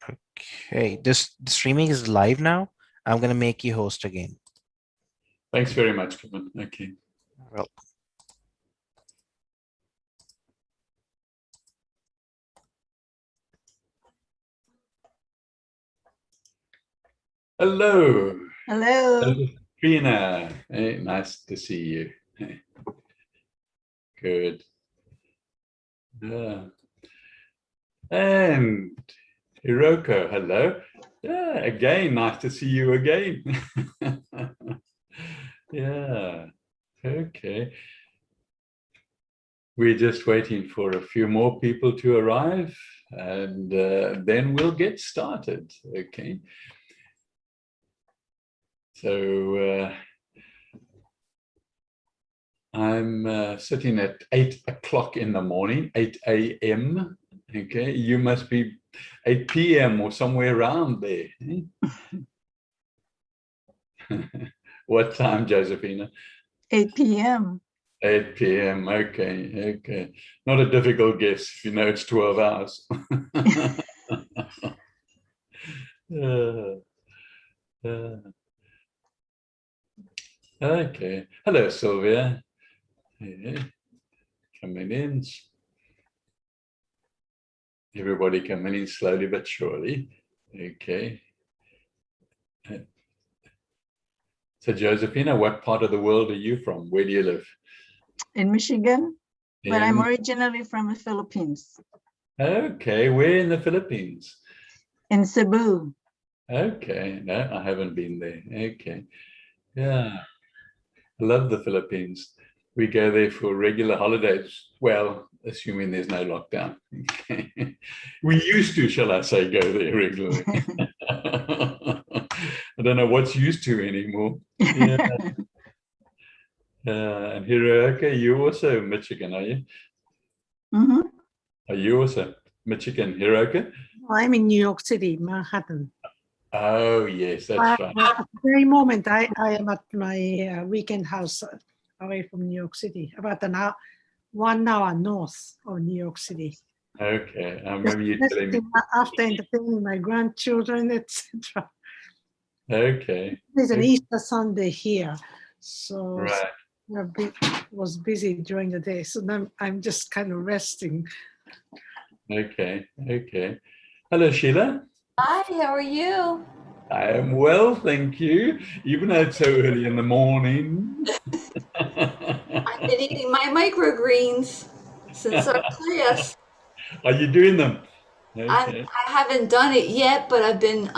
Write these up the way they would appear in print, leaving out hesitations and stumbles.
Okay, the streaming is live now. I'm gonna make you host again. Thanks very much, Kevin. Okay. Well, Hello. Hello. Trina. Hey, nice to see you. Hey. Good. Yeah. And Hiroko, hello. Yeah, again, nice to see you again. Yeah. Okay. We're just waiting for a few more people to arrive, and then we'll get started. Okay. So I'm sitting at 8 o'clock in the morning, 8 a.m. Okay, you must be 8 p.m. or somewhere around there. What time, Josephina? 8 p.m. 8 p.m. Okay, okay. Not a difficult guess if you know it's 12 hours. Okay. Hello, Sylvia. Yeah. Coming in. Everybody coming in slowly but surely. Okay. So, Josephina, what part of the world are you from? Where do you live? In Michigan, but I'm originally from the Philippines. Okay, where in the Philippines? In Cebu. Okay, no, I haven't been there. Okay, yeah, I love the Philippines. We go there for regular holidays. Well, assuming there's no lockdown. We used to, shall I say, go there regularly. I don't know what's used to anymore. Yeah. And Hiroka, you're also Michigan, are you? Mm-hmm. Are you also Michigan, Hiroka? I'm in New York City, Manhattan. Oh, yes, that's right. At the very moment, I am at my weekend house away from New York City, about 1 hour north of New York City. Okay, I remember you telling me. After entertaining my grandchildren, etc. Okay. There's an Easter Sunday here, so Right. was busy during the day. So now I'm just kind of resting. Okay, okay. Hello, Sheila. Hi, how are you? I am well, thank you. Even though it's so early in the morning. I've been eating my microgreens since our class. Are you doing them? Okay. I haven't done it yet, but I've been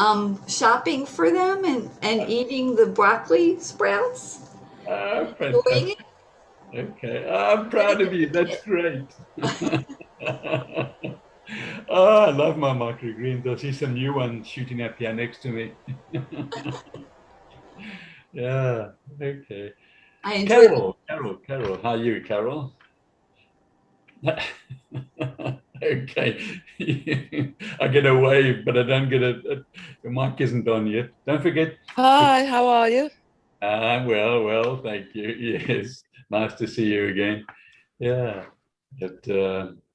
shopping for them and eating the broccoli sprouts. Oh, Enjoying fantastic. Okay, I'm proud of you. That's great. Oh, I love my microgreens. I see some new ones shooting up here next to me. Yeah, okay. I enjoy Carol, how are you, Carol? Okay. I get a wave, but I don't get the mic isn't on yet. Don't forget. Hi, how are you? Well, thank you. Yes, nice to see you again. Yeah, but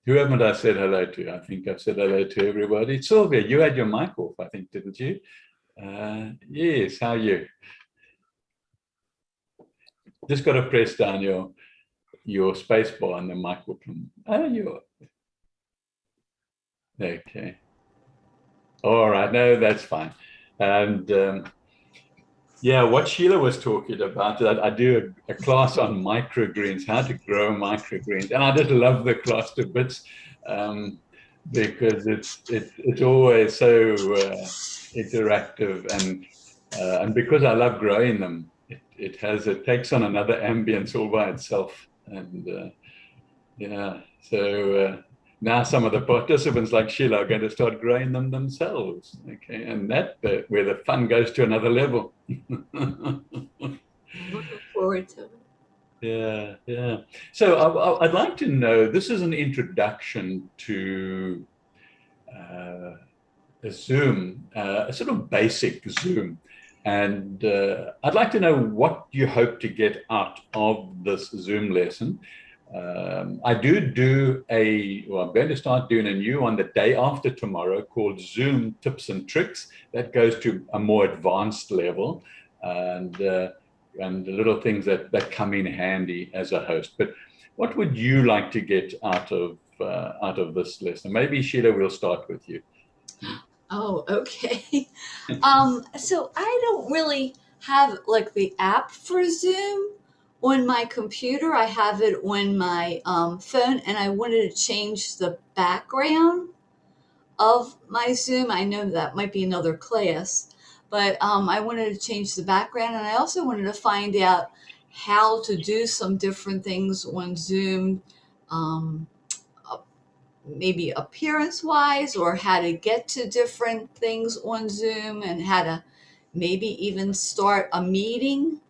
who haven't I said hello to? I think I've said hello to everybody. Sylvia, you had your mic off, I think, didn't you? Yes, how are you? Just got to press down your space bar and the mic will come. Oh, you. Okay. All right. No, that's fine. And yeah, what Sheila was talking about, I do a class on microgreens, how to grow microgreens, and I just love the class to bits because it's always so interactive, and because I love growing them, it takes on another ambience all by itself, and yeah, so. Now some of the participants like Sheila are going to start growing them themselves. Okay, and that where the fun goes to another level. Looking forward to it. Yeah, yeah. So I'd like to know, this is an introduction to a Zoom, a sort of basic Zoom. And I'd like to know what you hope to get out of this Zoom lesson. I I'm going to start doing a new one the day after tomorrow called Zoom Tips and Tricks that goes to a more advanced level and the little things that come in handy as a host. But what would you like to get out of this lesson? Maybe Sheila, we'll start with you. Oh, okay. So I don't really have like the app for Zoom on my computer. I have it on my phone, and I wanted to change the background of my Zoom. I know that might be another class, but I wanted to change the background, and I also wanted to find out how to do some different things on Zoom. Maybe appearance wise, or how to get to different things on Zoom, and how to maybe even start a meeting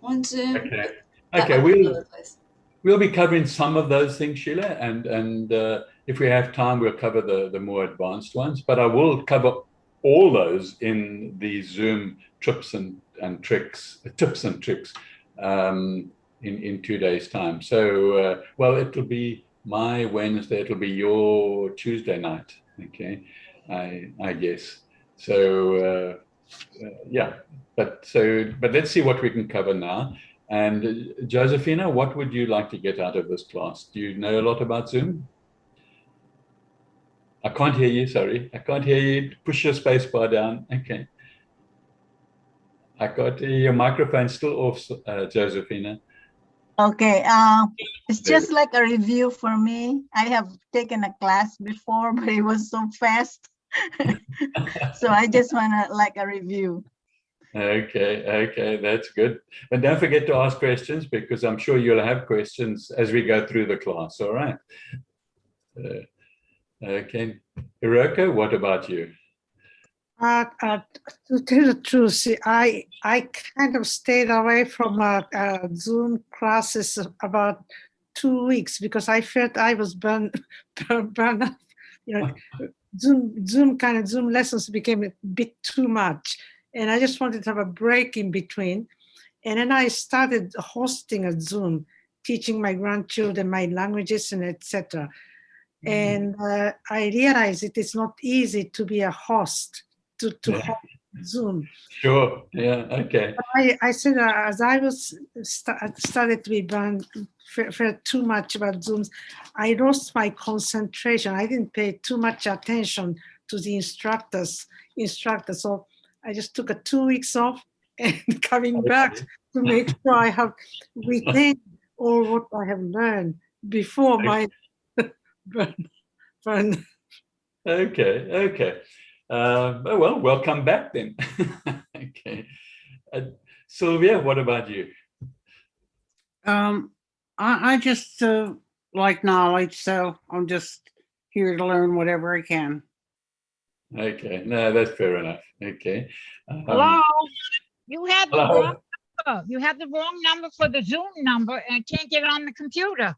on Zoom. Okay. That Okay. might be another place. We'll be covering some of those things, Sheila, and if we have time, we'll cover the more advanced ones. But I will cover all those in the Zoom tips and tricks in 2 days' time. So, well, it'll be my Wednesday. It'll be your Tuesday night. Okay, I guess. So yeah, but let's see what we can cover now. And Josephina, what would you like to get out of this class? Do you know a lot about Zoom? I can't hear you, sorry. I can't hear you. Push your space bar down. Okay. I got your microphone still off, Josephina. Okay, it's just like a review for me. I have taken a class before, but it was so fast. So I just want to like a review. Okay, that's good. And don't forget to ask questions, because I'm sure you'll have questions as we go through the class, all right? Okay. Hiroko, what about you? To tell the truth, I kind of stayed away from Zoom classes about 2 weeks because I felt I was burned out. You know, Zoom lessons became a bit too much, and I just wanted to have a break in between. And then I started hosting a Zoom, teaching my grandchildren my languages and etc. And I realized it is not easy to be a host to host Zoom. Sure. Yeah. Okay. I said as I was started to be burned, felt too much about Zooms, I lost my concentration. I didn't pay too much attention to the instructors. So I just took a 2 weeks off and coming back to make sure I have retained all what I have learned before my burn. Okay. Well, welcome back then. Okay. Sylvia, what about you? I just like knowledge, so I'm just here to learn whatever I can. Okay, no, that's fair enough. Okay. Hello, you had the hello. wrong number. You had the wrong number for the Zoom number, and I can't get on the computer.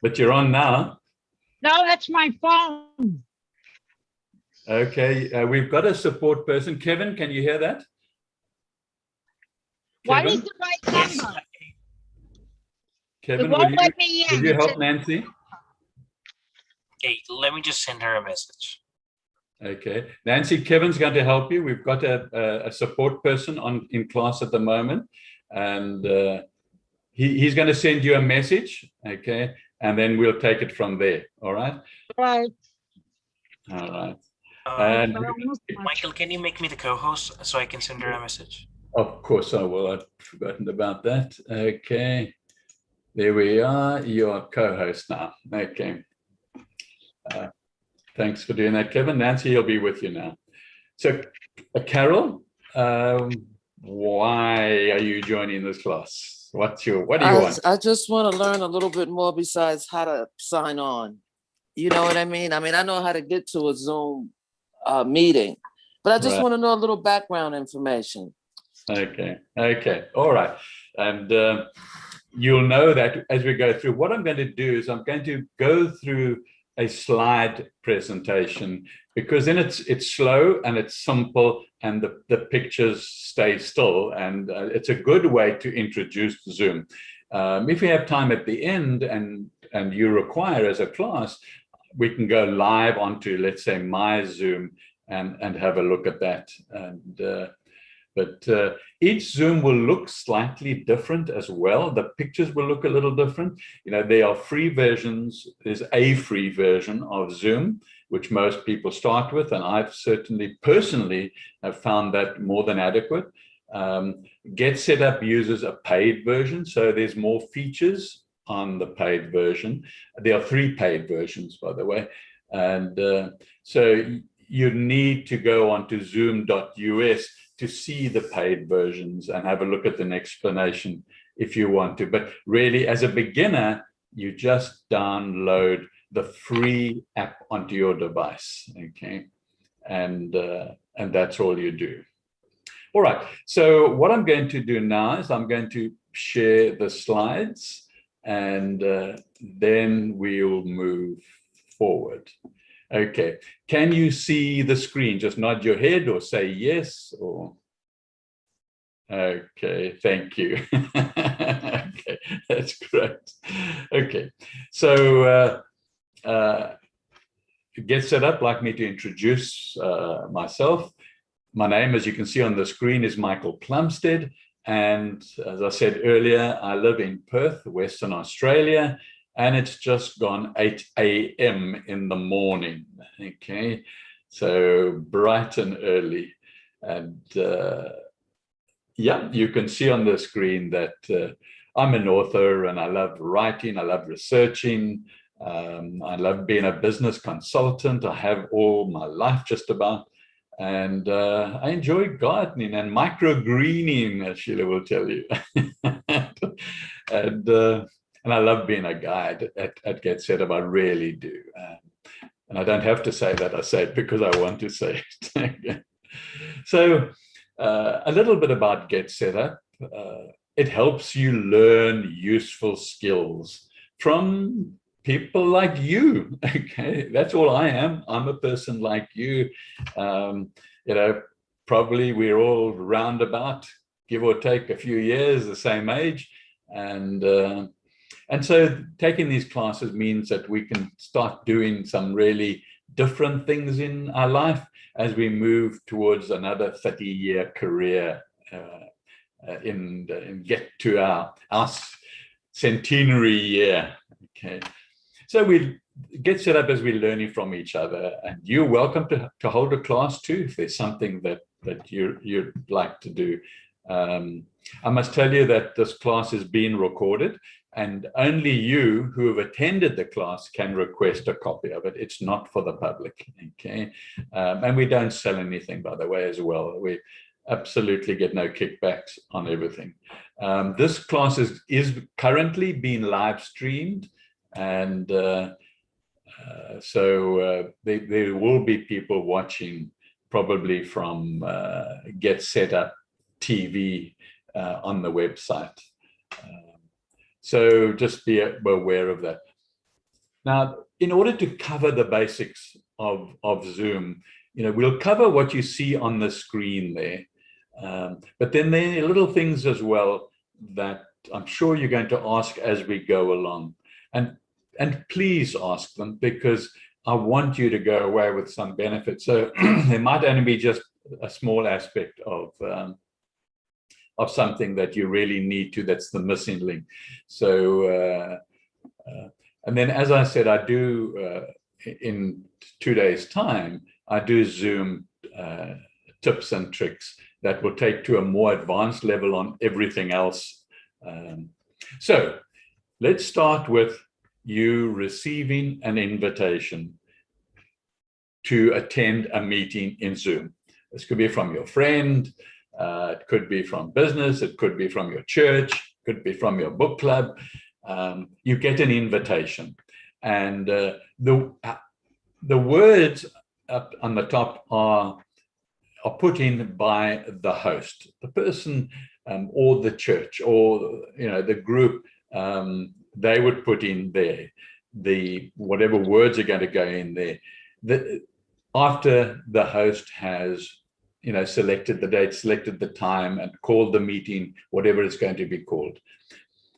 But you're on now. No, that's my phone. Okay, we've got a support person. Kevin, can you hear that? What Kevin? is the right number? Kevin, It won't let me in. will you It help says- Nancy? Hey, let me just send her a message. Okay, Nancy, Kevin's going to help you. We've got a support person in class at the moment, and he's going to send you a message, okay, and then we'll take it from there. All right. Right. All right. And But I missed much. Michael, can you make me the co-host so I can send her a message? Of course I will. I'd forgotten about that. Okay. There we are. You're co-host now. Okay. Thanks for doing that, Kevin. Nancy, he'll be with you now. So, Carol, why are you joining this class? What do you want? I just want to learn a little bit more besides how to sign on. You know what I mean? I know how to get to a Zoom meeting, but I just want to know a little background information. Okay. All right. And you'll know that as we go through. What I'm going to do is I'm going to go through a slide presentation, because then it's slow and it's simple and the pictures stay still, and it's a good way to introduce Zoom. If we have time at the end and you require as a class, we can go live onto, let's say, my Zoom and have a look at that. But each Zoom will look slightly different as well. The pictures will look a little different. There are free versions. There's a free version of Zoom, which most people start with, and I've certainly personally have found that more than adequate. Get Set Up uses a paid version, so there's more features on the paid version. There are 3 paid versions, by the way, and so you need to go onto zoom.us to see the paid versions and have a look at an explanation if you want to. But really, as a beginner, you just download the free app onto your device, okay? And that's all you do. All right, so what I'm going to do now is I'm going to share the slides, and then we'll move forward. Okay, can you see the screen? Just nod your head or say yes, or... Okay, thank you. Okay, that's great. Okay, so Get Set Up, like me to introduce myself. My name, as you can see on the screen, is Michael Plumstead. And as I said earlier, I live in Perth, Western Australia, and it's just gone 8 a.m. in the morning, okay? So bright and early. And yeah, you can see on the screen that I'm an author, and I love writing, I love researching, I love being a business consultant. I have all my life just about. And I enjoy gardening and microgreening, as Sheila will tell you. And I love being a guide at Get Set Up. I really do. And I don't have to say that. I say it because I want to say it. So a little bit about Get Set Up. It helps you learn useful skills from people like you, okay? That's all I am. I'm a person like you. Probably we're all roundabout, give or take a few years, the same age. And so taking these classes means that we can start doing some really different things in our life as we move towards another 30-year career and get to our centenary year, okay? So we Get Set Up as we're learning from each other, and you're welcome to hold a class too if there's something that you'd like to do. I must tell you that this class is being recorded, and only you who have attended the class can request a copy of it. It's not for the public, okay? And we don't sell anything, by the way, as well. We absolutely get no kickbacks on everything. This class is currently being live streamed, and so there will be people watching probably from Get Set Up TV on the website. So just be aware of that. Now, in order to cover the basics of Zoom, we'll cover what you see on the screen there. But then there are little things as well that I'm sure you're going to ask as we go along. And please ask them, because I want you to go away with some benefit. So there might only be just a small aspect of something that you really need to, that's the missing link. So, and then as I said, I do, in 2 days' time, I do Zoom tips and tricks that will take to a more advanced level on everything else. So let's start with you receiving an invitation to attend a meeting in Zoom. This could be from your friend, it could be from business, it could be from your church, it could be from your book club. You get an invitation, and the words up on the top are put in by the host, the person or the church or the group. They would put in there whatever words are going to go in there. After the host has selected the date, selected the time, and called the meeting, whatever it's going to be called.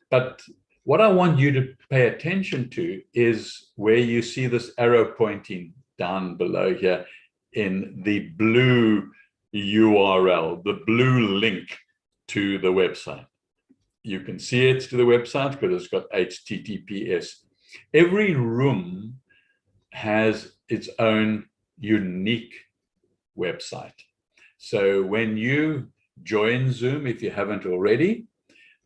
But what I want you to pay attention to is where you see this arrow pointing down below here in the blue URL, the blue link to the website. You can see it's to the website because it's got HTTPS. Every room has its own unique website. So when you join Zoom, if you haven't already,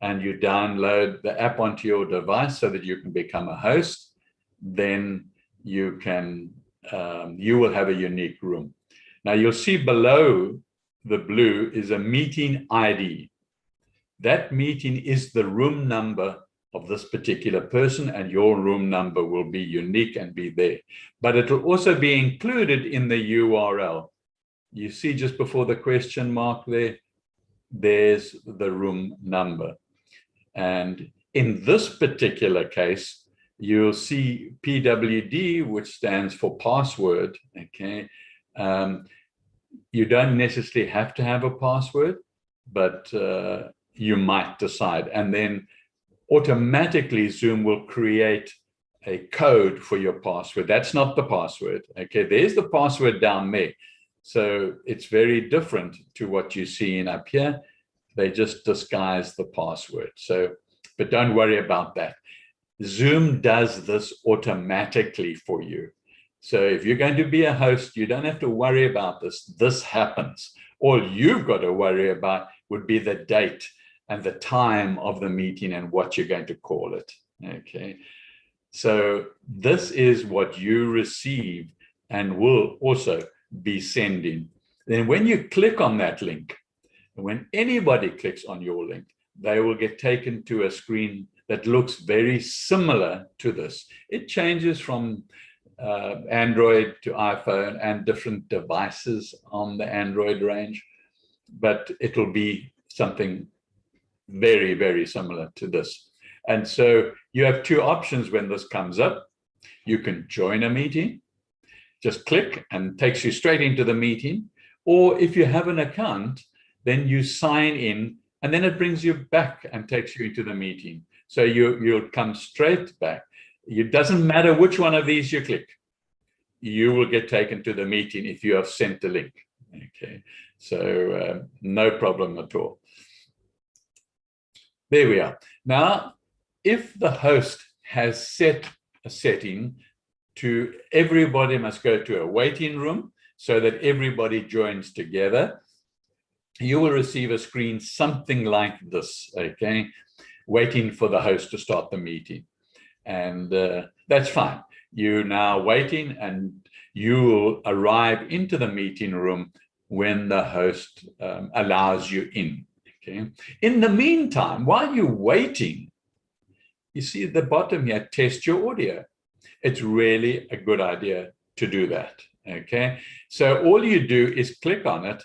and you download the app onto your device so that you can become a host, then you can, you will have a unique room. Now you'll see below the blue is a meeting ID. That meeting is the room number of this particular person, and your room number will be unique and be there. But it will also be included in the URL. You see just before the question mark there, there's the room number. And in this particular case, you'll see PWD, which stands for password, okay? You don't necessarily have to have a password, but you might decide. And then automatically Zoom will create a code for your password. That's not the password, okay? There's the password down there. So it's very different to what you're seeing up here. They just disguise the password. So, but don't worry about that. Zoom does this automatically for you. So if you're going to be a host, you don't have to worry about this. This happens. All you've got to worry about would be the date and the time of the meeting and what you're going to call it. Okay. So this is what you receive and will also be sending. Then when you click on that link, when anybody clicks on your link, they will get taken to a screen that looks very similar to this. It changes from Android to iPhone and different devices on the Android range, but it'll be something very, very similar to this. And so you have two options when this comes up. You can join a meeting, just click and takes you straight into the meeting. Or if you have an account, then you sign in and then it brings you back and takes you into the meeting. So you'll come straight back. It doesn't matter which one of these you click. You will get taken to the meeting if you have sent the link. Okay, so no problem at all. There we are. Now, if the host has set a setting to everybody must go to a waiting room so that everybody joins together, you will receive a screen something like this, okay, waiting for the host to start the meeting. And that's fine. You're now waiting and you will arrive into the meeting room when the host allows you in, okay? In the meantime, while you're waiting, you see at the bottom here, test your audio. It's really a good idea to do that, okay? So all you do is click on it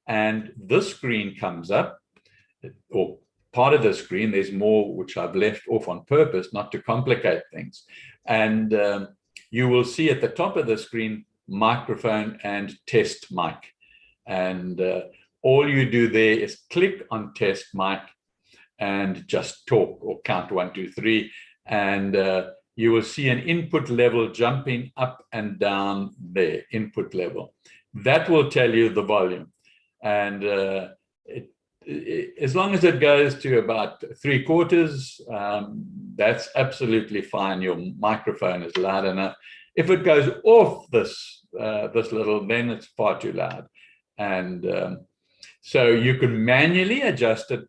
and this screen comes up, or part of the screen. There's more which I've left off on purpose not to complicate things. And you will see at the top of the screen, microphone and test mic. And all you do there is click on test mic and just talk or count 1, 2, 3. And you will see an input level jumping up and down there, input level. That will tell you the volume. And as long as it goes to about 3/4, that's absolutely fine. Your microphone is loud enough. If it goes off this little, then it's far too loud. And so you can manually adjust it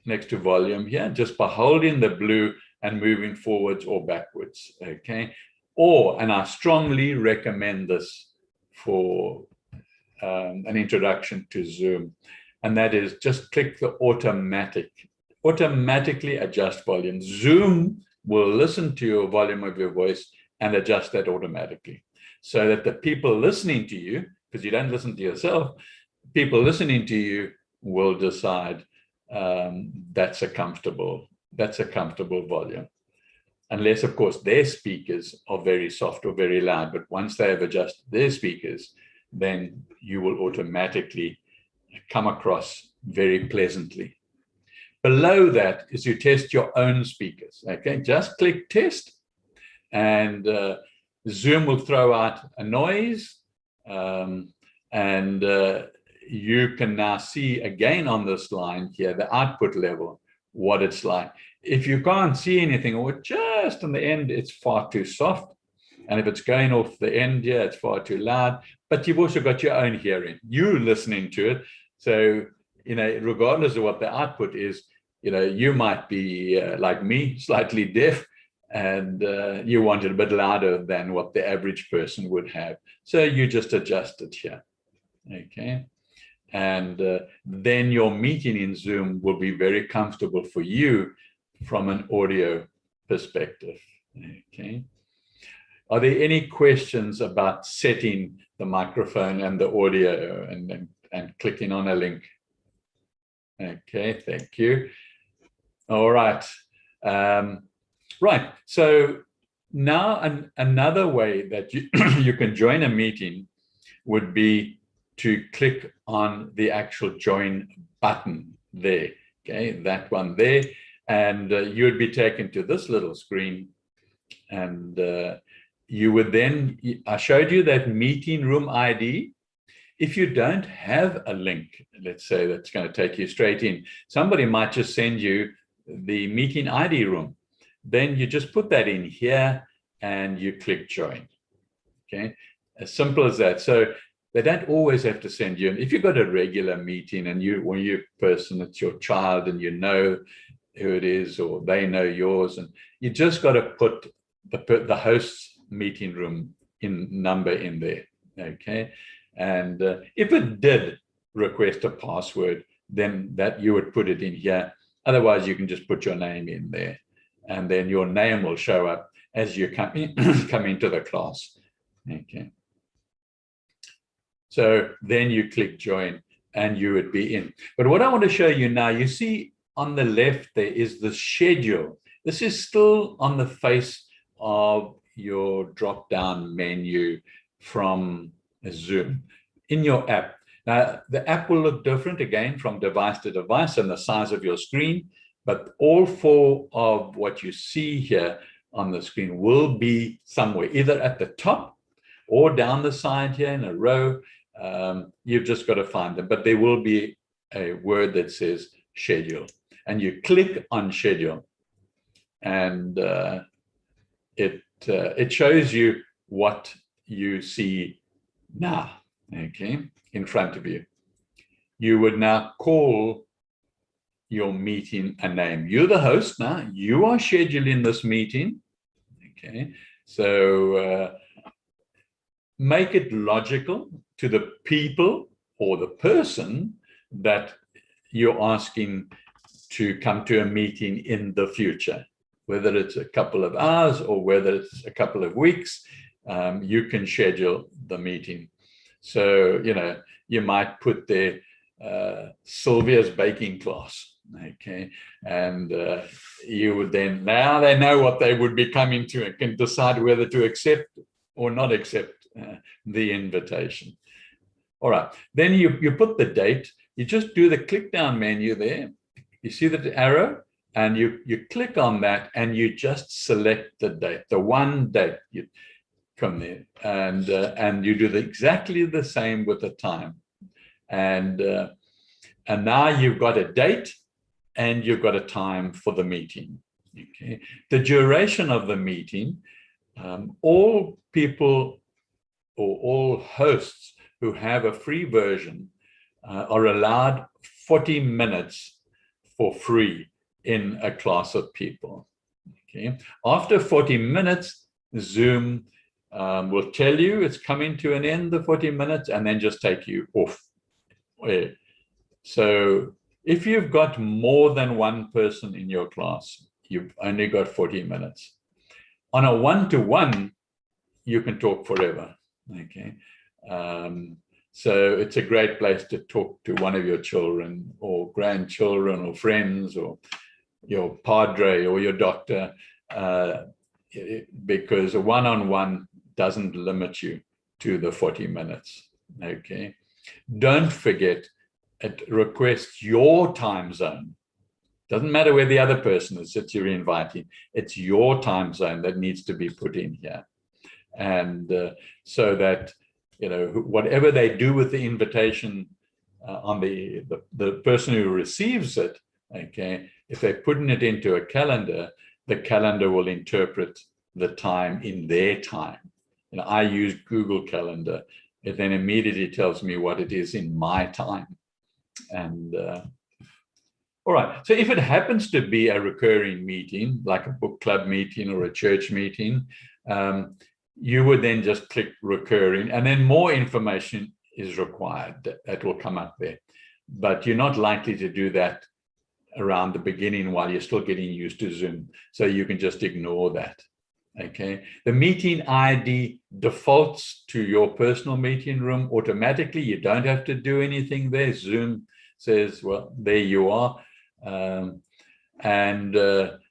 next to volume here, just by holding the blue and moving forwards or backwards, okay? Or, and I strongly recommend this for an introduction to Zoom, and that is just click the automatically adjust volume. Zoom will listen to your volume of your voice and adjust that automatically, so that the people listening to you, because you don't listen to yourself, people listening to you will decide that's a comfortable volume. Unless, of course, their speakers are very soft or very loud, but once they have adjusted their speakers, then you will automatically come across very pleasantly. Below that is you test your own speakers. Okay, just click test, and Zoom will throw out a noise, and you can now see again on this line here the output level, what it's like. If you can't see anything, or just on the end, it's far too soft. And if it's going off the end here, it's far too loud. But you've also got your own hearing, you listening to it. So, regardless of what the output is, you might be like me, slightly deaf, and you want it a bit louder than what the average person would have. So you just adjust it here. Okay. And then your meeting in Zoom will be very comfortable for you from an audio perspective. Okay. Are there any questions about setting the microphone and the audio and clicking on a link? Okay, thank you. All right. Right. So now another way that you can join a meeting would be to click on the actual join button there. Okay, that one there. And you would be taken to this little screen, and you would then, I showed you that meeting room ID. If you don't have a link, let's say that's going to take you straight in, somebody might just send you the meeting ID room. Then you just put that in here and you click join. Okay, as simple as that. So they don't always have to send you. If you've got a regular meeting and when you're a person, it's your child, and you know who it is, or they know yours, and you just got to put the host's meeting room number in there. Okay, and if it did request a password, then that you would put it in here. Otherwise, you can just put your name in there, and then your name will show up as you come into the class. Okay. So then you click join and you would be in. But what I want to show you now, you see on the left there is the schedule. This is still on the face of your drop-down menu from Zoom in your app. Now, the app will look different again from device to device and the size of your screen, but all four of what you see here on the screen will be somewhere, either at the top or down the side here in a row. You've just got to find them, but there will be a word that says schedule, and you click on schedule, and it shows you what you see now, okay, in front of you. You would now call your meeting a name. You're the host now. You are scheduling this meeting, okay? So make it logical to the people or the person that you're asking to come to a meeting in the future, whether it's a couple of hours or whether it's a couple of weeks. You can schedule the meeting. So, you might put there Sylvia's baking class, okay? And you would then, now they know what they would be coming to and can decide whether to accept or not accept the invitation. All right, then you put the date. You just do the click down menu there. You see the arrow, and you click on that, and you just select the date, the one date. You come there, and you do exactly the same with the time, and now you've got a date and you've got a time for the meeting. Okay, the duration of the meeting, all people or all hosts who have a free version are allowed 40 minutes for free in a class of people. Okay. After 40 minutes, Zoom will tell you it's coming to an end, the 40 minutes, and then just take you off. So if you've got more than one person in your class, you've only got 40 minutes. On a one-to-one, you can talk forever. Okay. So it's a great place to talk to one of your children or grandchildren or friends or your padre or your doctor, because a one-on-one doesn't limit you to the 40 minutes. Okay. Don't forget, it requests your time zone. Doesn't matter where the other person is that you're inviting. It's your time zone that needs to be put in here. And so that, whatever they do with the invitation on the person who receives it, okay, if they're putting it into a calendar, the calendar will interpret the time in their time. I use Google Calendar. It then immediately tells me what it is in my time. And all right, so if it happens to be a recurring meeting, like a book club meeting or a church meeting, you would then just click recurring, and then more information is required that will come up there. But you're not likely to do that around the beginning while you're still getting used to Zoom. So you can just ignore that. Okay, the meeting ID defaults to your personal meeting room automatically. You don't have to do anything there. Zoom says, well, there you are.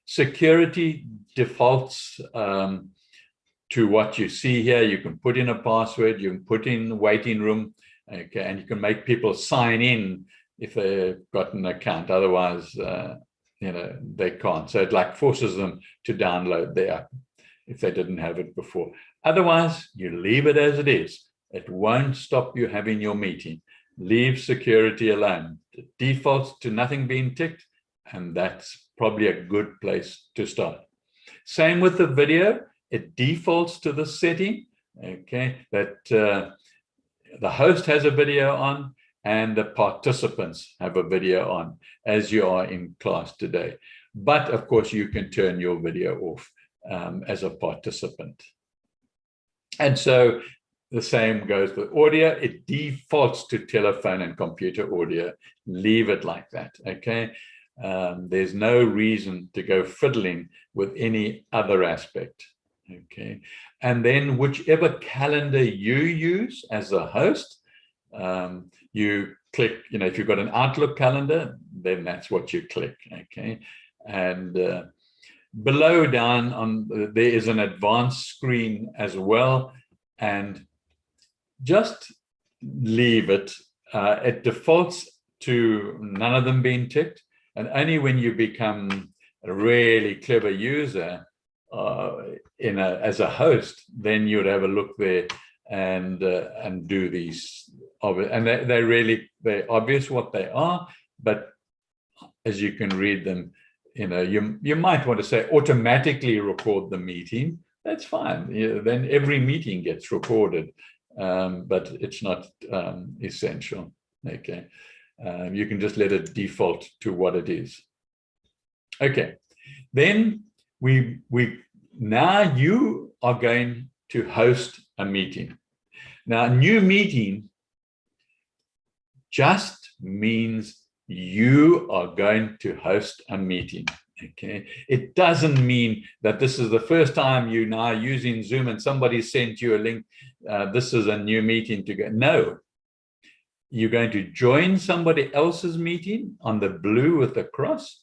Security defaults to what you see here. You can put in a password, you can put in the waiting room, okay, and you can make people sign in if they've got an account. Otherwise, they can't. So it like forces them to download the app if they didn't have it before. Otherwise, you leave it as it is. It won't stop you having your meeting. Leave security alone. It defaults to nothing being ticked, and that's probably a good place to start. Same with the video. It defaults to the setting, okay, that the host has a video on and the participants have a video on, as you are in class today. But of course, you can turn your video off as a participant. And so the same goes with audio. It defaults to telephone and computer audio. Leave it like that, okay? There's no reason to go fiddling with any other aspect, okay? And then whichever calendar you use as a host, you click, if you've got an Outlook calendar, then that's what you click, okay? And below down there is an advanced screen as well, and just leave it. It defaults to none of them being ticked, and only when you become a really clever user as a host, then you'd have a look there and do these. And they're obvious what they are, but as you can read them, you might want to say automatically record the meeting. That's fine. Then every meeting gets recorded, but it's not essential. Okay, you can just let it default to what it is. Okay, then now you are going to host a meeting. Now, a new meeting just means you are going to host a meeting, okay? It doesn't mean that this is the first time you're now using Zoom and somebody sent you a link, this is a new meeting to go. No, you're going to join somebody else's meeting on the blue with the cross.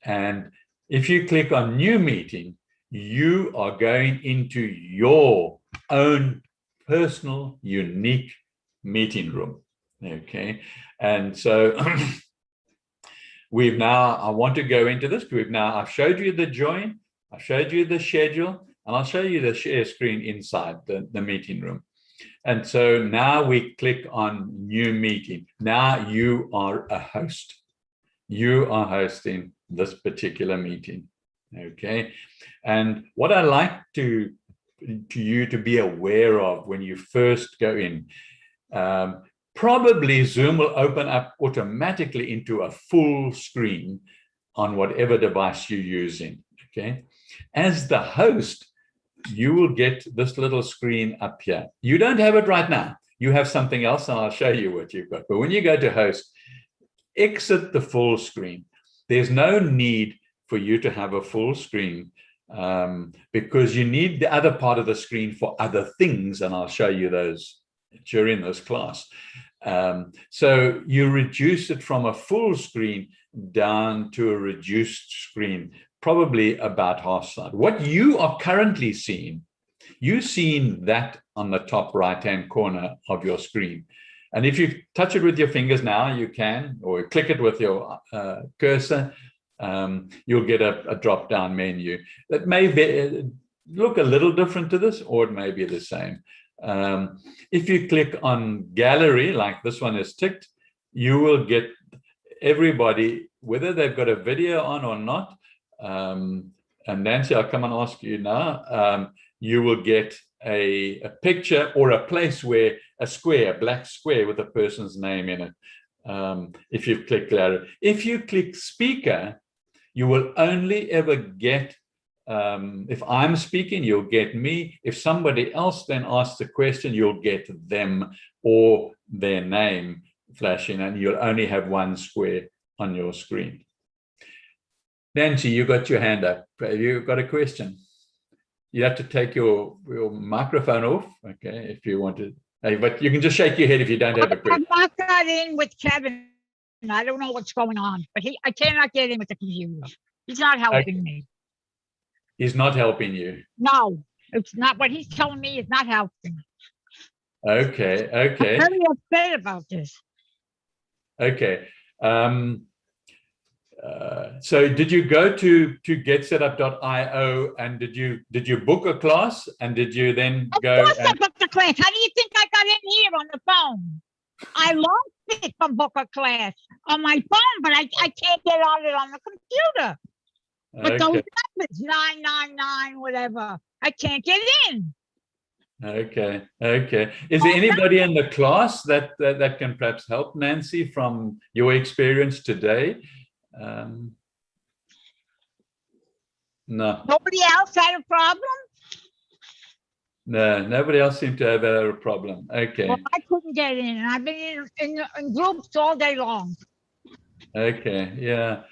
And if you click on new meeting, you are going into your own personal, unique meeting room, okay? And so I want to go into this. I've showed you the join, I've showed you the schedule, and I'll show you the share screen inside the meeting room. And so now we click on new meeting. Now you are a host. You are hosting this particular meeting, okay? And what I like to you to be aware of when you first go in, probably Zoom will open up automatically into a full screen on whatever device you're using, okay? As the host, you will get this little screen up here. You don't have it right now. You have something else, and I'll show you what you've got. But when you go to host, exit the full screen. There's no need for you to have a full screen because you need the other part of the screen for other things, and I'll show you those during this class. So you reduce it from a full screen down to a reduced screen, probably about half size. What you are currently seeing, you're seeing that on the top right-hand corner of your screen. And if you touch it with your fingers now, you can, or click it with your cursor, you'll get a drop-down menu that may look a little different to this, or it may be the same. If you click on gallery, like this one is ticked, you will get everybody, whether they've got a video on or not. And Nancy, I'll come and ask you now. You will get a picture or a place where a square, a black square with a person's name in it. If you click gallery. If you click speaker, you will only ever get, if I'm speaking, you'll get me. If somebody else then asks a question, you'll get them or their name flashing, and you'll only have one square on your screen. Nancy, you got your hand up. You got a question? You have to take your microphone off, okay, if you want to. But you can just shake your head if you don't have a question. I got in with Kevin. I don't know what's going on, but I cannot get in with the computer. He's not helping me. He's not helping you? No, it's not. What he's telling me is not helping. Okay, okay. I'm very upset about this. Okay. So did you go to getsetup.io and did you book a class, and did you then go? Of course I booked a class. How do you think I got in here on the phone? I lost it from book a class on my phone, but I can't get on it on the computer. But those numbers, 999, whatever, I can't get in. Okay, okay. Is there anybody in the class that can perhaps help Nancy from your experience today? No. Nobody else had a problem? No, nobody else seemed to have a problem. Okay. Well, I couldn't get in. I've been in groups all day long. Okay, yeah.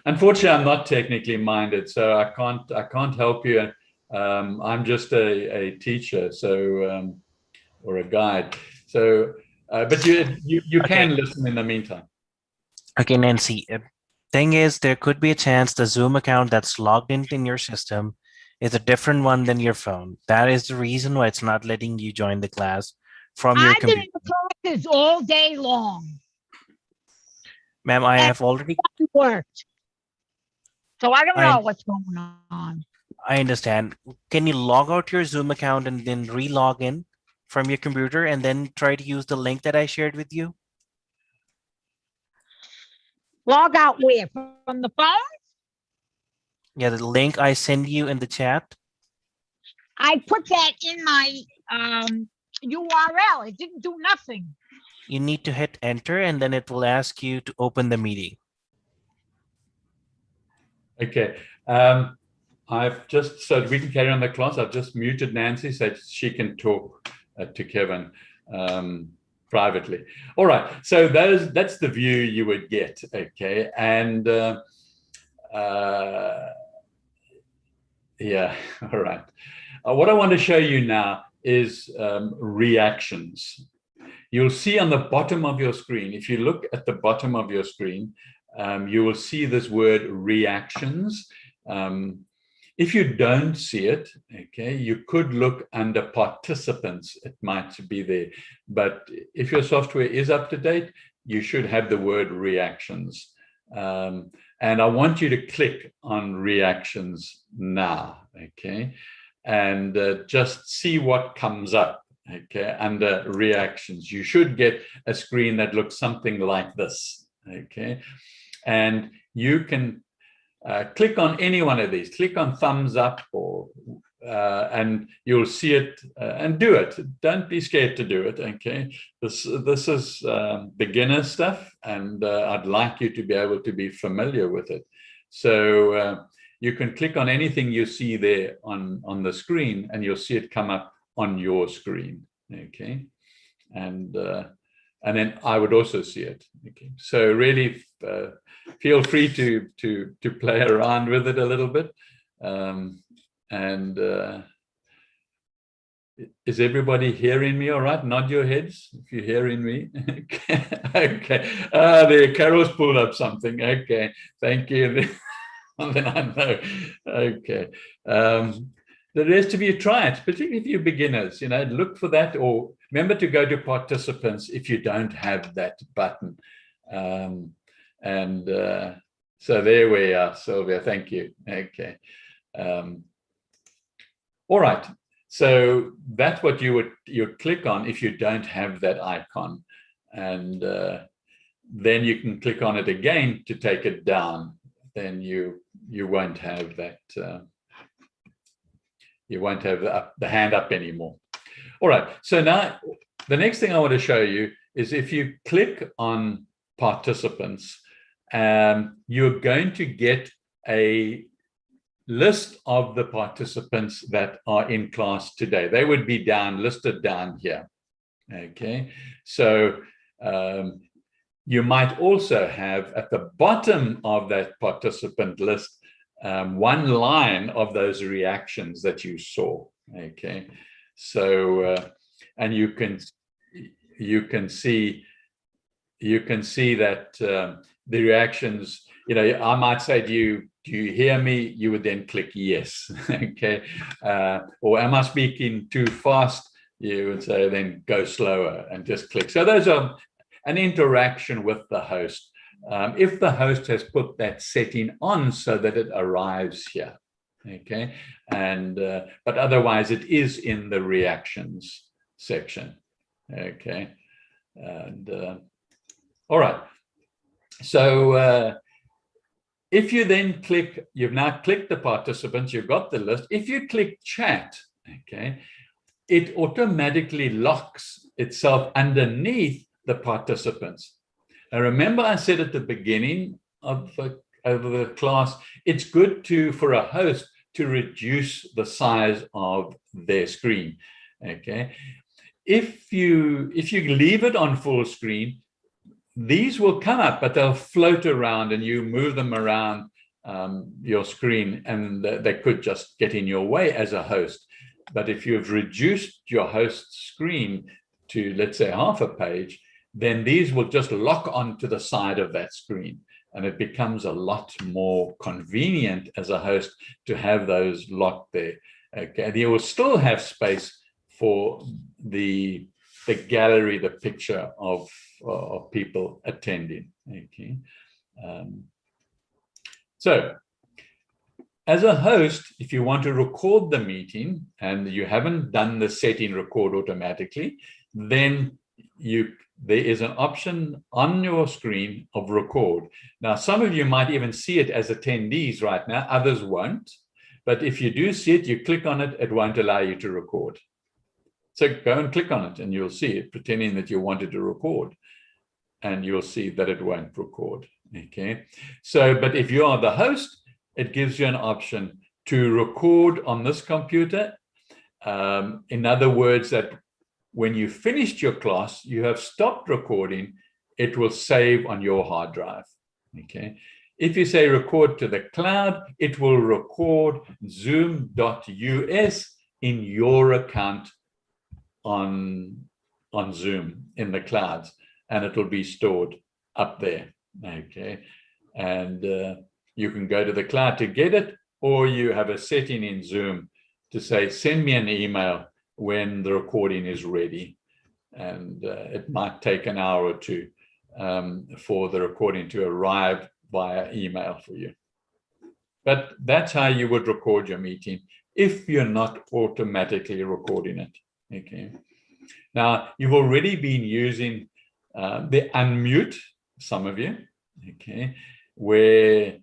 Unfortunately, I'm not technically minded, so I can't help you. I'm just a teacher, so or a guide. So, but you can listen in the meantime. Okay, Nancy. Thing is, there could be a chance the Zoom account that's logged in your system is a different one than your phone. That is the reason why it's not letting you join the class from your computer. I've been in the classes all day long. Ma'am, I have already worked. So I don't know what's going on. I understand. Can you log out your Zoom account and then re-log in from your computer and then try to use the link that I shared with you? Log out where? From the phone? Yeah, the link I send you in the chat. I put that in my URL. It didn't do nothing. You need to hit enter and then it will ask you to open the meeting. Okay. I've just, so we can carry on the class, I've just muted Nancy so she can talk to Kevin privately. All right, so that's the view you would get, okay? And yeah, all right. What I want to show you now is reactions. You'll see on the bottom of your screen, if you look at the bottom of your screen, you will see this word reactions. If you don't see it, okay, you could look under participants. It might be there. But if your software is up to date, you should have the word reactions. And I want you to click on reactions now, okay? And just see what comes up, okay, under reactions. You should get a screen that looks something like this, okay? And you can click on any one of these, click on thumbs up or and you'll see it and do it. Don't be scared to do it, okay? This is beginner stuff and I'd like you to be able to be familiar with it. So you can click on anything you see there on the screen and you'll see it come up on your screen, okay? And then I would also see it, okay? So really feel free to play around with it a little bit. Is everybody hearing me all right? Nod your heads if you're hearing me. Okay. Okay. There, Carol's pulled up something. Okay, thank you. Then I know. Okay. The rest of you try it, particularly if you're beginners, you know, look for that, or remember to go to participants if you don't have that button. So there we are, Sylvia. Thank you. Okay. All right. So that's what you click on if you don't have that icon, and then you can click on it again to take it down. Then you won't have that. You won't have the hand up anymore. All right. So now the next thing I want to show you is if you click on participants, you're going to get a list of the participants that are in class today. They would be listed down here. Okay, so you might also have at the bottom of that participant list one line of those reactions that you saw. Okay, so and you can see that the reactions, you know, I might say to you, do you hear me? You would then click yes. Okay, or am I speaking too fast? You would say then go slower and just click. So those are an interaction with the host. If the host has put that setting on so that it arrives here. Okay, and but otherwise it is in the reactions section. Okay, and all right. So if you then click, you've now clicked the participants, you've got the list. If you click chat, okay, it automatically locks itself underneath the participants. Now remember I said at the beginning of the class, it's good for a host to reduce the size of their screen. Okay, if you leave it on full screen, these will come up, but they'll float around and you move them around your screen, and they could just get in your way as a host. But if you've reduced your host screen to, let's say, half a page, then these will just lock onto the side of that screen. And it becomes a lot more convenient as a host to have those locked there. Okay, and you will still have space for the gallery, the picture of people attending. Okay, so as a host, if you want to record the meeting and you haven't done the setting record automatically, then there is an option on your screen of record. Now, some of you might even see it as attendees right now, others won't. But if you do see it, you click on it, it won't allow you to record. So go and click on it and you'll see it, pretending that you wanted to record. And you'll see that it won't record. Okay. So, but if you are the host, it gives you an option to record on this computer. In other words, that when you finished your class, you have stopped recording, it will save on your hard drive. Okay. If you say record to the cloud, it will record zoom.us in your account on Zoom in the clouds, and it will be stored up there. Okay. And you can go to the cloud to get it, or you have a setting in Zoom to say, send me an email when the recording is ready. And it might take an hour or two for the recording to arrive via email for you. But that's how you would record your meeting if you're not automatically recording it. Okay. Now, you've already been using the unmute, some of you, okay, where,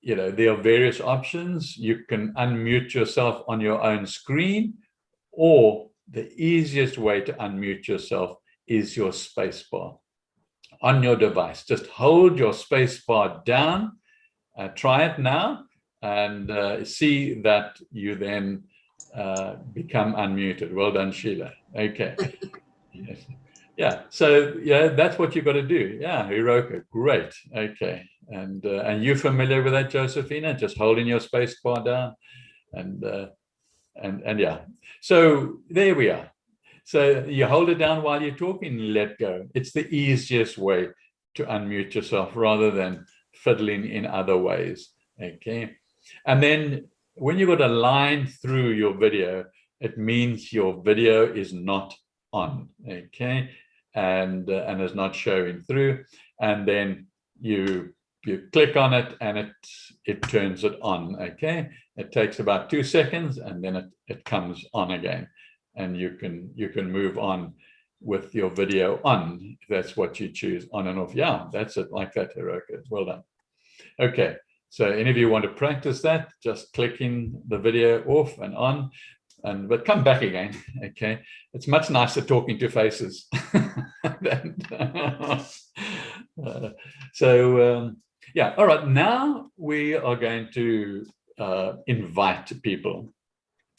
you know, there are various options. You can unmute yourself on your own screen, or the easiest way to unmute yourself is your space bar on your device. Just hold your space bar down, try it now, and see that you then become unmuted. Well done, Sheila. Okay. Yes. Yeah, so yeah, that's what you've got to do. Yeah, Hiroka, great. Okay, and you're familiar with that, Josephina? Just holding your space bar down, and yeah. So there we are. So you hold it down while you're talking, let go. It's the easiest way to unmute yourself rather than fiddling in other ways. Okay, and then when you've got a line through your video, it means your video is not on. Okay. And is not showing through, and then you you click on it and it turns it on. Okay, it takes about 2 seconds and then it comes on again, and you can move on with your video on if that's what you choose, on and off. Yeah, that's it, like that, Hiroka. Well done. Okay, so any of you want to practice that, just clicking the video off and on, but come back again. Okay, it's much nicer talking to faces. Yeah, all right, now we are going to invite people.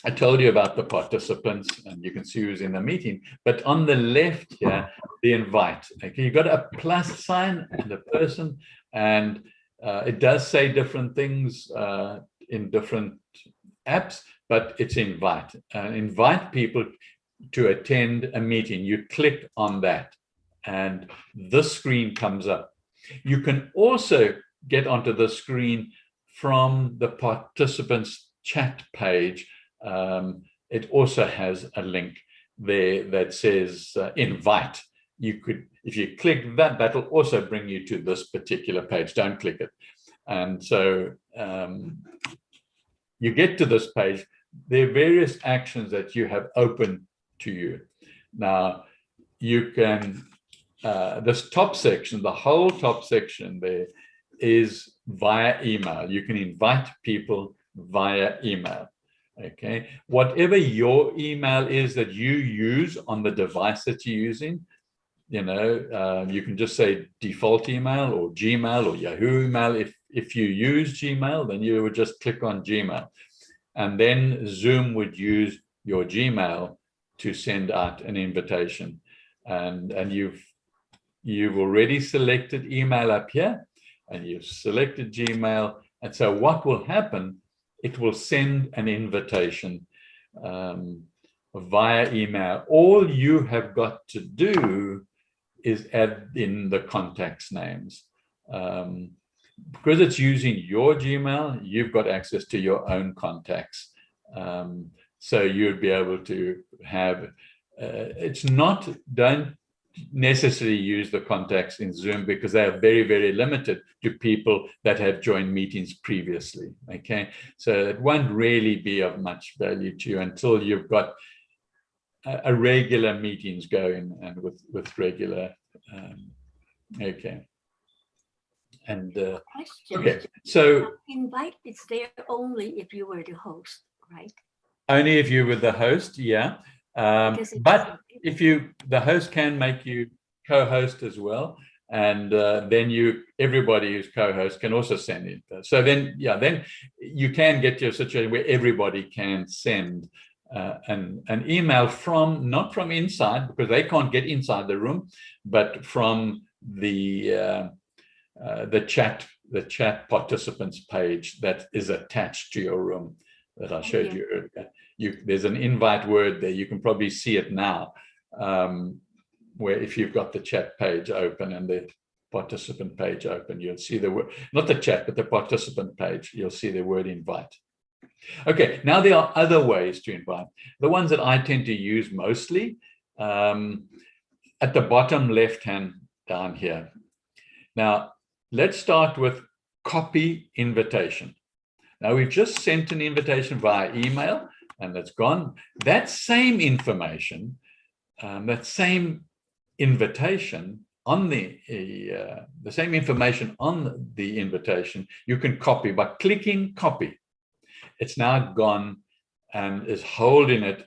I told you about the participants, and you can see who's in the meeting, but on the left here, the invite. Okay, you've got a plus sign and a person, and it does say different things in different apps, but it's invite. Invite people to attend a meeting. You click on that, and this screen comes up. You can also get onto the screen from the participants chat page. It also has a link there that says invite. You could, if you click that, that'll also bring you to this particular page. Don't click it. And so you get to this page. There are various actions that you have open to you. Now, you can, this top section, the whole top section there is via email. You can invite people via email. Okay, whatever your email is that you use on the device that you're using, you know, you can just say default email or Gmail or Yahoo email. If you use Gmail, then you would just click on Gmail, and then Zoom would use your Gmail to send out an invitation. And you've already selected email up here, and you've selected Gmail. And so what will happen, it will send an invitation via email. All you have got to do is add in the contacts names. Because it's using your Gmail, you've got access to your own contacts. So you'd be able to have, don't necessarily use the contacts in Zoom, because they are very, very limited to people that have joined meetings previously. Okay, so it won't really be of much value to you until you've got a regular meetings going and with regular. Okay, and okay, so invite is there only if you were the host, right? Only if you were the host, yeah. But if the host can make you co-host as well, and then everybody who's co-host can also send it. So then, yeah, then you can get to a situation where everybody can send an email not from inside, because they can't get inside the room, but from the chat participants page that is attached to your room that I showed you earlier. There's an invite word there. You can probably see it now, where if you've got the chat page open and the participant page open, you'll see the word, not the chat, but the participant page, you'll see the word invite. Okay, now there are other ways to invite. The ones that I tend to use mostly, at the bottom left-hand down here. Now, let's start with copy invitation. Now, we've just sent an invitation via email, and it's gone. That same information, that same invitation on the same information on the invitation, you can copy by clicking copy. It's now gone and is holding it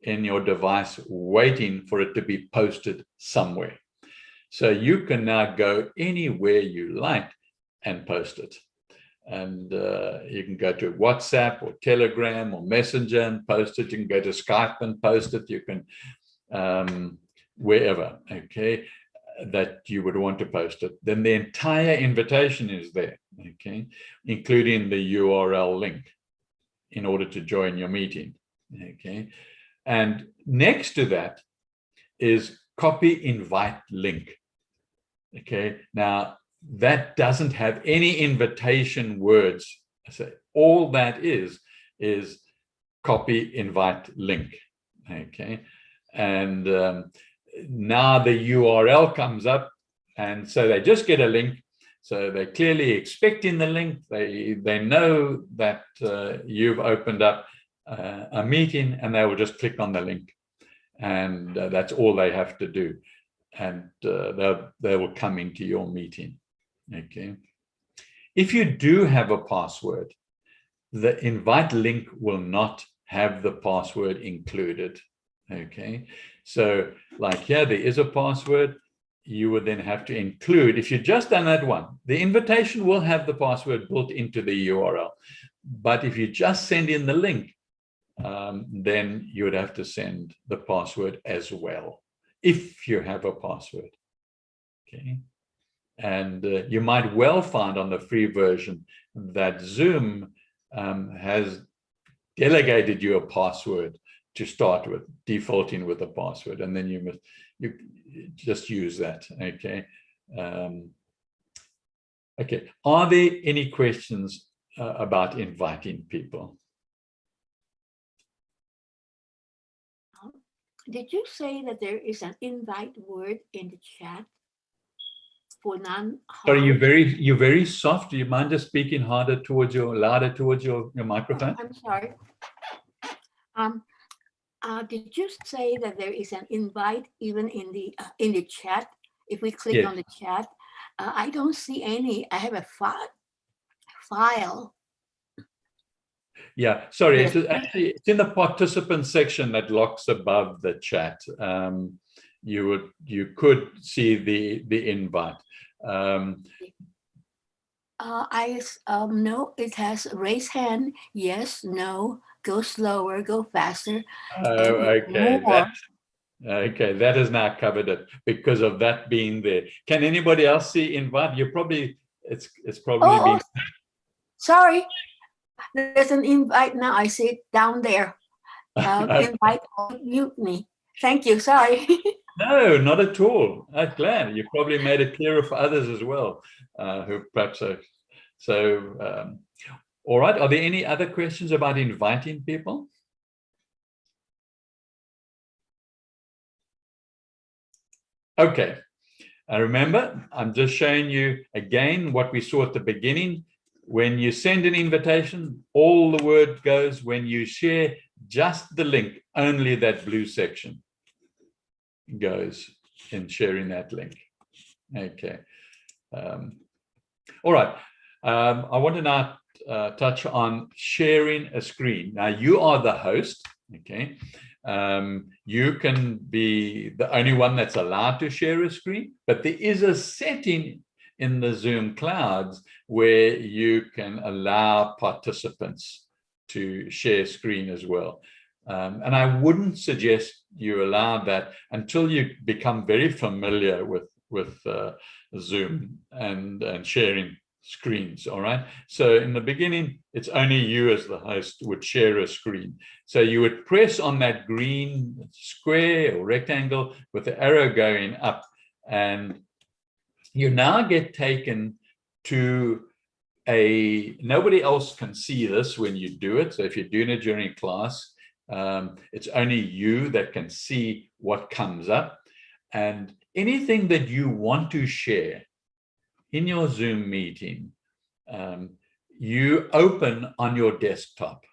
in your device, waiting for it to be posted somewhere. So you can now go anywhere you like and post it. And you can go to WhatsApp or Telegram or Messenger and post it. You can go to Skype and post it. You can, wherever, okay, that you would want to post it. Then the entire invitation is there, okay, including the URL link in order to join your meeting, okay. And next to that is copy invite link, okay. Now, that doesn't have any invitation words. So all that is copy invite link, okay. And now the URL comes up, and so they just get a link, So they're clearly expecting the link. They know that you've opened up a meeting, and they will just click on the link. And that's all they have to do. And they will come into your meeting. Okay. If you do have a password, the invite link will not have the password included. Okay. So like here, there is a password. You would then have to include, if you just done that one, the invitation will have the password built into the URL. But if you just send in the link, then you would have to send the password as well, if you have a password. Okay. And you might well find on the free version that Zoom has delegated you a password to start with, defaulting with a password, and then you just use that. Okay. Okay. Are there any questions about inviting people? Did you say that there is an invite word in the chat for non? Sorry, you're very soft. Do you mind just speaking louder towards your microphone? I'm sorry. Did you say that there is an invite even in the chat? If we click on the chat, I don't see any. I have a file. Yeah, sorry. Yes. It's in the participant section that locks above the chat. You could see the invite. No, it has raise hand. Yes, no, go slower, go faster. Oh, okay. Okay, that has now covered it because of that being there. Can anybody else see invite? It's probably been. Sorry, there's an invite now. I see it down there. Invite or mute me. Thank you. Sorry. No, not at all. I'm glad you probably made it clearer for others as well, who perhaps are. So, all right. Are there any other questions about inviting people? Okay. Remember, I'm just showing you again what we saw at the beginning. When you send an invitation, all the word goes. When you share just the link, only that blue section goes in sharing that link. Okay. All right. I want to now touch on sharing a screen. Now, you are the host. Okay. You can be the only one that's allowed to share a screen, but there is a setting in the Zoom clouds where you can allow participants to share screen as well. And I wouldn't suggest you allow that until you become very familiar with Zoom and sharing screens. All right. So in the beginning, it's only you as the host would share a screen. So you would press on that green square or rectangle with the arrow going up, and you now get taken to nobody else can see this when you do it. So if you're doing it during class, it's only you that can see what comes up, and anything that you want to share in your Zoom meeting, you open on your desktop.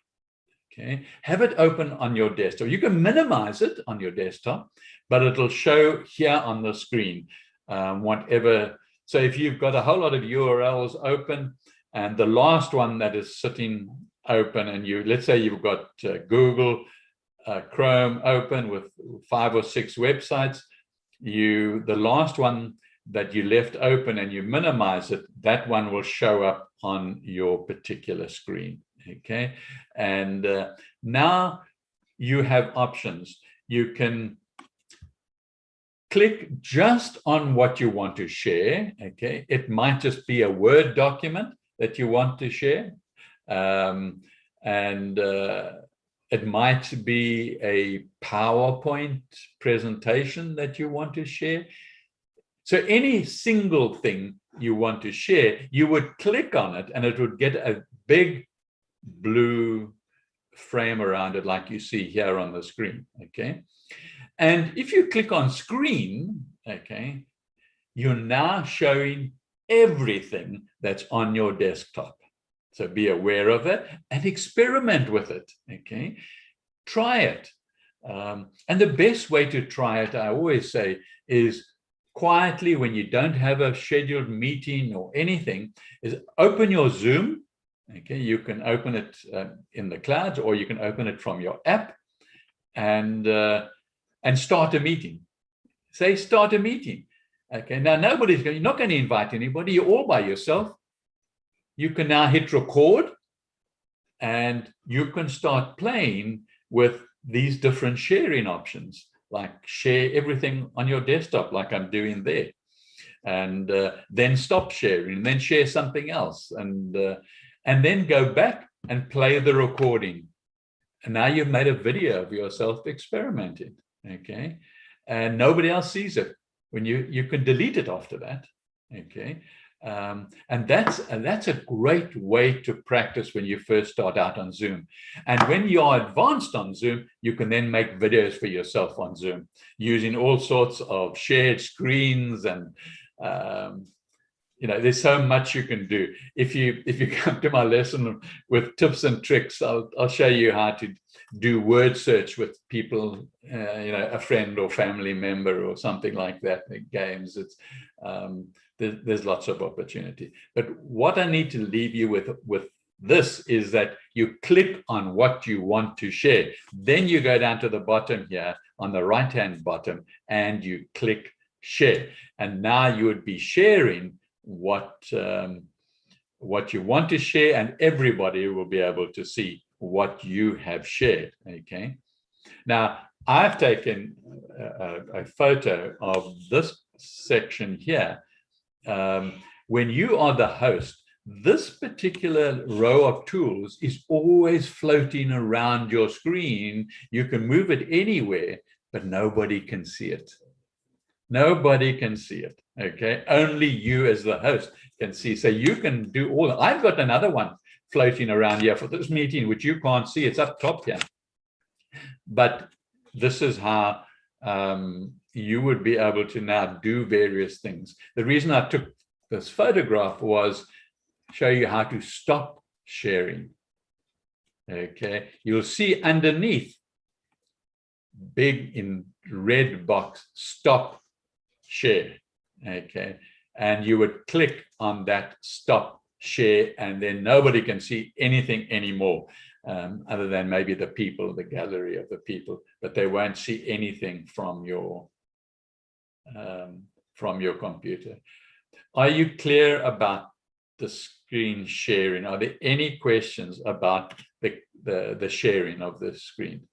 Okay, have it open on your desktop. You can minimize it on your desktop, but it'll show here on the screen whatever. So if you've got a whole lot of URLs open, and the last one that is sitting open, and let's say you've got Google Chrome open with 5 or 6 websites, the last one that you left open and you minimize it, that one will show up on your particular screen. Okay, and now you have options. You can click just on what you want to share. Okay, it might just be a Word document that you want to share, and it might be a PowerPoint presentation that you want to share. So any single thing you want to share, you would click on it and it would get a big blue frame around it like you see here on the screen. Okay, and if you click on screen, okay, you're now showing everything that's on your desktop. So be aware of it and experiment with it, okay? Try it. And the best way to try it, I always say, is quietly, when you don't have a scheduled meeting or anything, is open your Zoom. Okay, you can open it in the clouds, or you can open it from your app, and start a meeting. Say, start a meeting. Okay, now you're not going to invite anybody. You're all by yourself. You can now hit record, and you can start playing with these different sharing options, like share everything on your desktop, like I'm doing there, and then stop sharing, and then share something else, and then go back and play the recording. And now you've made a video of yourself experimenting, okay? And nobody else sees it. When you can delete it after that, okay? And that's a great way to practice when you first start out on Zoom. And when you are advanced on Zoom, you can then make videos for yourself on Zoom using all sorts of shared screens, and there's so much you can do. If you come to my lesson with tips and tricks, I'll show you how to do word search with people, a friend or family member or something like that in games. It's there's lots of opportunity. But what I need to leave you with this is that you click on what you want to share. Then you go down to the bottom here on the right-hand bottom, and you click share. And now you would be sharing what you want to share, and everybody will be able to see what you have shared. Okay. Now I've taken a photo of this section here. When you are the host, this particular row of tools is always floating around your screen. You can move it anywhere, but nobody can see it. Nobody can see it, okay? Only you as the host can see. So you can do all. I've got another one floating around here for this meeting, which you can't see. It's up top here. But this is how you would be able to now do various things. The reason I took this photograph was show you how to stop sharing, okay? You'll see underneath, big in red box, stop share, okay? And you would click on that stop share, and then nobody can see anything anymore, other than maybe the people, the gallery of the people, but they won't see anything from your computer. Are you clear about the screen sharing? Are there any questions about the sharing of the screen?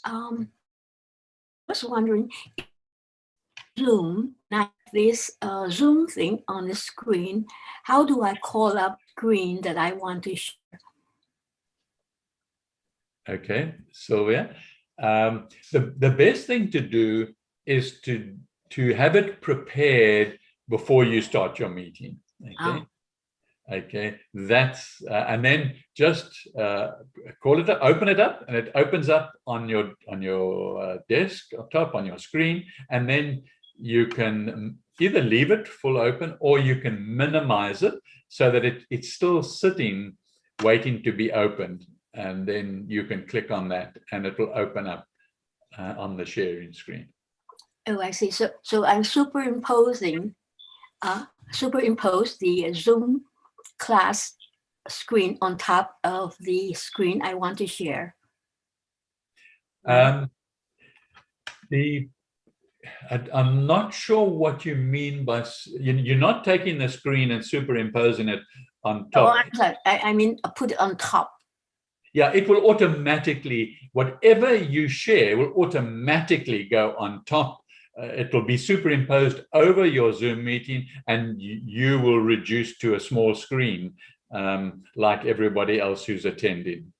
I was wondering, Zoom, like this Zoom thing on the screen, how do I call up screen that I want to share? Okay, Sylvia. The best thing to do is to have it prepared before you start your meeting. Okay. Oh. Okay, that's and then just call it, open it up, and it opens up on your desk on top on your screen, and then you can either leave it full open, or you can minimize it so that it's still sitting waiting to be opened, and then you can click on that and it will open up on the sharing screen. Oh, I see. So I'm superimpose the Zoom class screen on top of the screen I want to share. I'm not sure what you mean by, you're not taking the screen and superimposing it on top. Oh, I'm sorry. I mean, put it on top. Yeah, it will automatically, whatever you share will automatically go on top. It will be superimposed over your Zoom meeting, and you will reduce to a small screen like everybody else who's attending.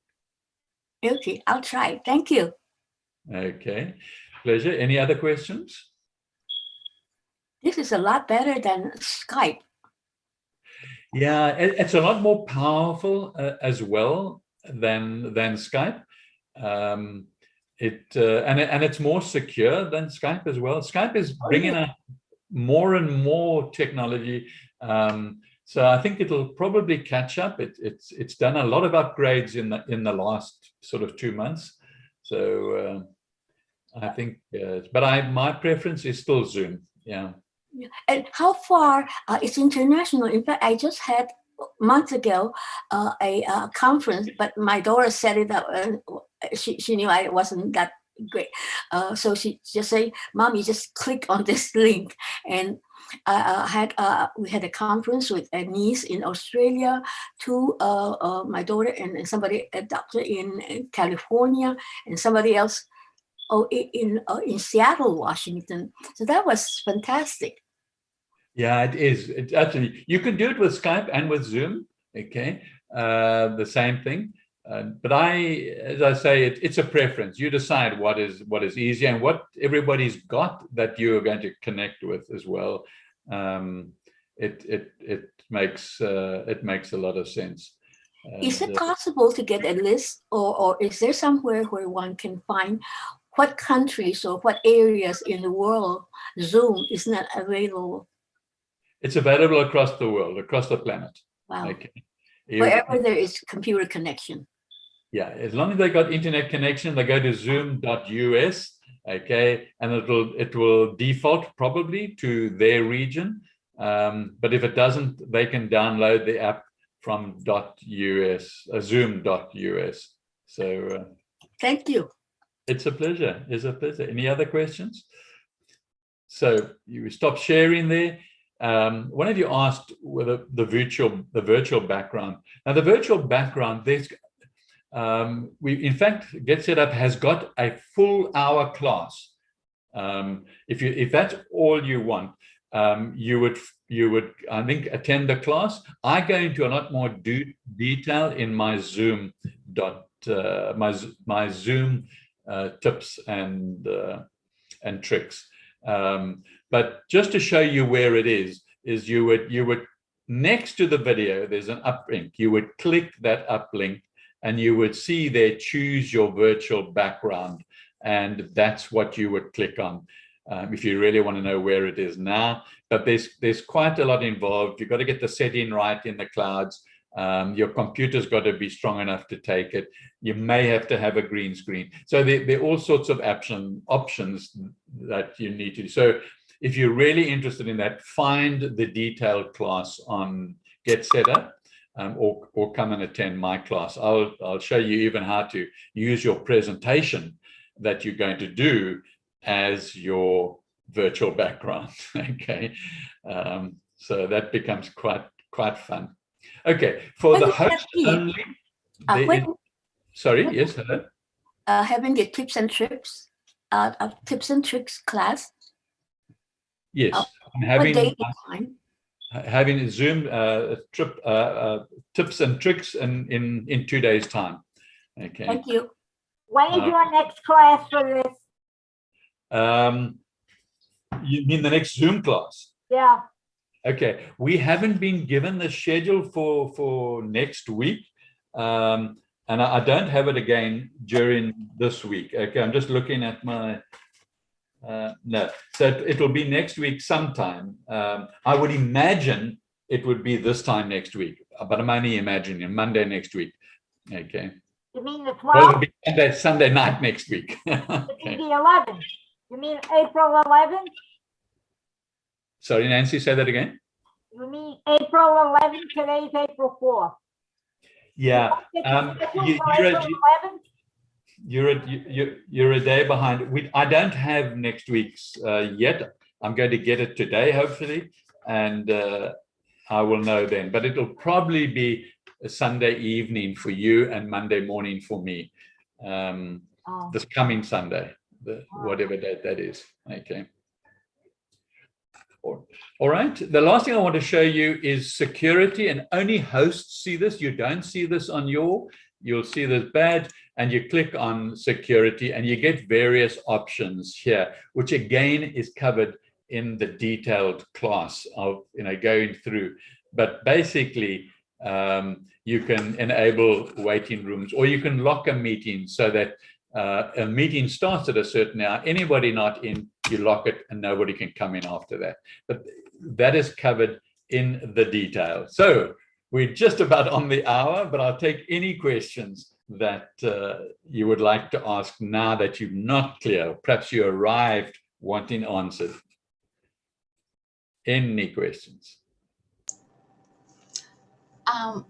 Okay, I'll try. Thank you. Okay, pleasure. Any other questions? This is a lot better than Skype. Yeah, it's a lot more powerful as well than Skype. and it's more secure than Skype as well. Skype is bringing out more and more technology. So I think it'll probably catch up. It's done a lot of upgrades in the last sort of 2 months. So I think, but my preference is still Zoom. Yeah. And how far it's international? In fact, I just had months ago a conference, but my daughter set it up, and she knew I wasn't that great, so she just say, "Mommy, just click on this link." And we had a conference with a niece in Australia, my daughter and somebody, a doctor in California, and somebody else in Seattle, Washington. So that was fantastic. Yeah, it is. It's actually, you can do it with Skype and with Zoom. Okay, the same thing. But as I say, it's a preference. You decide what is easier and what everybody's got that you are going to connect with as well. It makes a lot of sense. Is it possible to get a list, or is there somewhere where one can find what countries or what areas in the world Zoom is not available? It's available across the world, across the planet. Wow. Okay. Wherever there is computer connection. Yeah, as long as they got internet connection, they go to zoom.us, okay, and it will default probably to their region. But if it doesn't, they can download the app from .us, zoom.us. So thank you. It's a pleasure. It's a pleasure. Any other questions? So you stop sharing there. One of you asked whether the virtual background. Now the virtual background, there's we in fact Get Set Up has got a full hour class. If that's all you want, you would I think attend the class. I go into a lot more detail in my Zoom my Zoom tips and tricks. But just to show you where it is you would next to the video, there's an uplink. You would click that uplink and you would see there, choose your virtual background. And that's what you would click on if you really want to know where it is now. But there's quite a lot involved. You've got to get the setting right in the clouds. Your computer's got to be strong enough to take it. You may have to have a green screen. So there are all sorts of options that you need to do. So if you're really interested in that, find the detailed class on Get Set Up, or come and attend my class. I'll show you even how to use your presentation that you're going to do as your virtual background. Okay, so that becomes quite fun. Okay, for the host only. Sorry, yes, hello. Having the tips and tricks class. Yes, having a Zoom tips and tricks in 2 days' time. Okay. Thank you. When is your next class for this? You mean the next Zoom class? Yeah. Okay, we haven't been given the schedule for next week, and I don't have it again during this week. Okay, I'm just looking at my. No, so it'll be next week sometime. I would imagine it would be this time next week, but I'm only imagining Monday next week. Okay. You mean the 12th? Well, it'll be Sunday night next week. Okay. The 11th. You mean April 11th? Sorry, Nancy, say that again. You mean April 11th? Today's April 4th. Yeah. You're a day behind. I don't have next week's yet. I'm going to get it today, hopefully, and I will know then. But it'll probably be a Sunday evening for you and Monday morning for me. This coming Sunday, whatever date that is. Okay. All right. The last thing I want to show you is security, and only hosts see this. You don't see this on you'll see this badge, and you click on security and you get various options here, which again is covered in the detailed class of going through. But basically, you can enable waiting rooms, or you can lock a meeting so that a meeting starts at a certain hour, anybody not in, you lock it and nobody can come in after that. But that is covered in the detail. So we're just about on the hour, but I'll take any questions that you would like to ask now that you're not clear. Perhaps you arrived wanting answered. Any questions?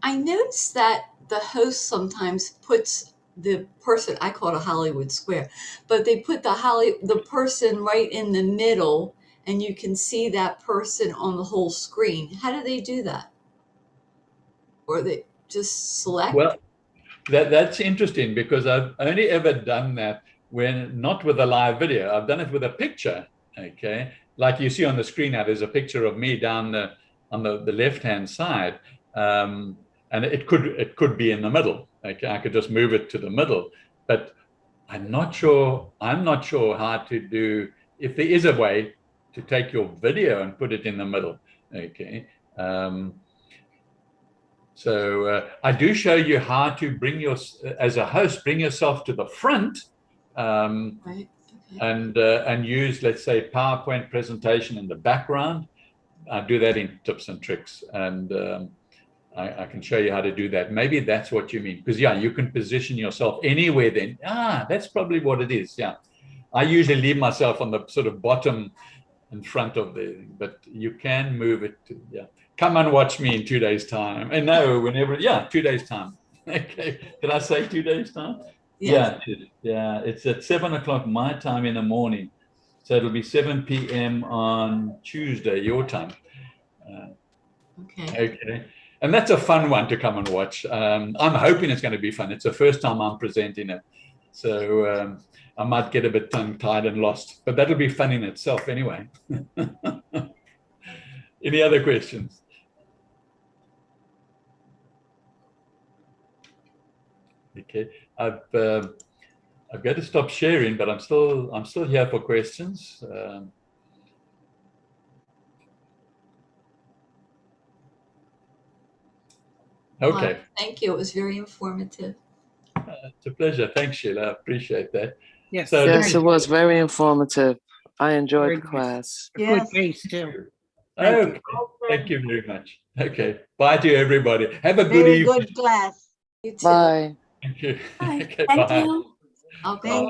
I noticed that the host sometimes puts the person, I call it a Hollywood square, but they put the person right in the middle, and you can see that person on the whole screen. How do they do that? Or they just select? Well, that's interesting, because I've only ever done that when not with a live video. I've done it with a picture. Okay, like you see on the screen now, there's a picture of me down on the left-hand side, and it could be in the middle. Okay, I could just move it to the middle, but I'm not sure how to do, if there is a way to take your video and put it in the middle. Okay. So I do show you how to as a host, bring yourself to the front, right. Okay. And use, let's say, PowerPoint presentation in the background. I do that in tips and tricks, and I can show you how to do that. Maybe that's what you mean, because yeah, you can position yourself anywhere then. That's probably what it is. Yeah, I usually leave myself on the sort of bottom in front of but you can move it to, yeah. Come and watch me in 2 days' time. And no, whenever, 2 days' time. Okay, did I say 2 days' time? Yes. Yeah, it's at 7 o'clock my time in the morning. So it'll be 7 p.m. on Tuesday, your time. Okay. And that's a fun one to come and watch. I'm hoping it's going to be fun. It's the first time I'm presenting it. So I might get a bit tongue-tied and lost, but that'll be fun in itself anyway. Any other questions? Okay, I've got to stop sharing, but I'm still here for questions. Okay. Thank you. It was very informative. It's a pleasure. Thanks, Sheila. I appreciate that. Yes. So Yes, it was very informative. I enjoyed the class. Good base too. Okay. Thank you very much. Okay. Bye to everybody. Have a good Very evening. good class. You too. Bye. Thank you. Bye. Okay, Thank bye. you. Okay. Thank